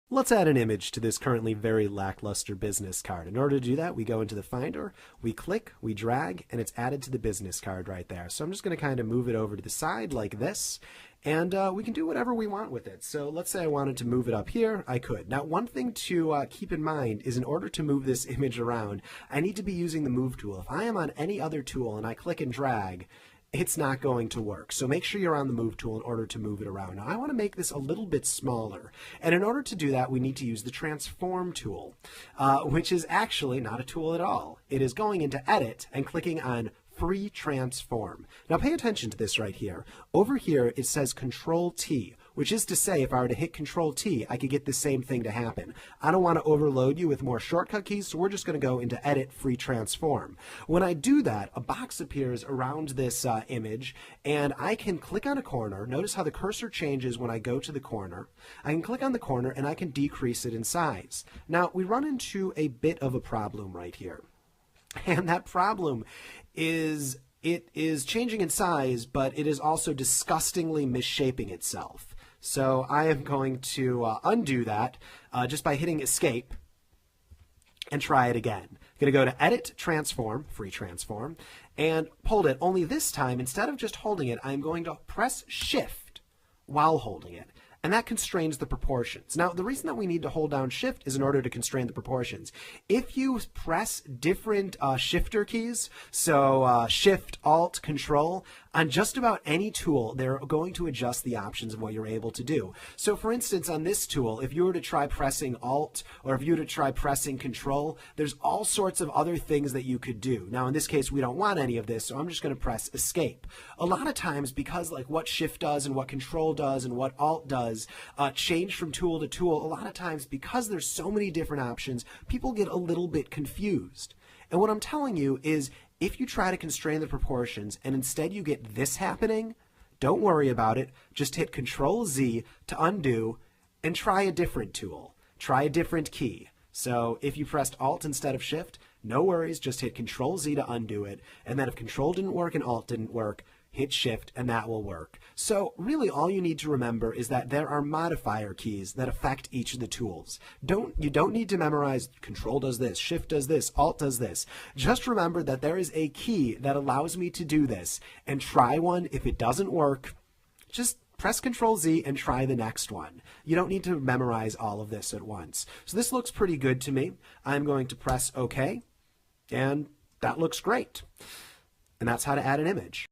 Let's add an image to this currently very lackluster business card. In order to do that, we go into the Finder, we click, we drag, and it's added to the business card right there. So I'm just going to kind of move it over to the side like this, and we can do whatever we want with it. So let's say I wanted to move it up here, I could. Now, one thing to keep in mind is in order to move this image around, I need to be using the Move tool. If I am on any other tool and I click and drag, it's not going to work. So make sure you're on the Move tool in order to move it around. Now I want to make this a little bit smaller. And in order to do that, we need to use the Transform tool, which is actually not a tool at all. It is going into Edit and clicking on Free Transform. Now pay attention to this right here. Over here, it says Control T, which is to say if I were to hit Control T, I could get the same thing to happen. I don't want to overload you with more shortcut keys, so we're just going to go into Edit, Free Transform. When I do that, a box appears around this image, and I can click on a corner. Notice how the cursor changes when I go to the corner. I can click on the corner, and I can decrease it in size. Now, we run into a bit of a problem right here. And that problem is it is changing in size, but it is also disgustingly misshaping itself. So I am going to undo that just by hitting Escape and try it again. I'm going to go to Edit, Transform, Free Transform, and hold it. Only this time, instead of just holding it, I'm going to press Shift while holding it. And that constrains the proportions. Now, the reason that we need to hold down Shift is in order to constrain the proportions. If you press different shifter keys, so Shift, Alt, Control, on just about any tool, they're going to adjust the options of what you're able to do. So for instance, on this tool, if you were to try pressing Alt, or if you were to try pressing Control, there's all sorts of other things that you could do. Now, in this case, we don't want any of this, so I'm just going to press Escape. A lot of times, because like what Shift does and what Control does and what Alt does, change from tool to tool, a lot of times because there's so many different options, people get a little bit confused. And what I'm telling you is if you try to constrain the proportions and instead you get this happening, don't worry about it. Just hit Control Z to undo and try a different tool. Try a different key. So if you pressed Alt instead of Shift, no worries, just hit Control Z to undo it. And then if Control didn't work and Alt didn't work, hit Shift and that will work. So really all you need to remember is that there are modifier keys that affect each of the tools. You don't need to memorize Control does this, Shift does this, Alt does this. Just remember that there is a key that allows me to do this, and try one. If it doesn't work, just press Control Z and try the next one. You don't need to memorize all of this at once. So this looks pretty good to me. I'm going to press OK, and that looks great. And that's how to add an image.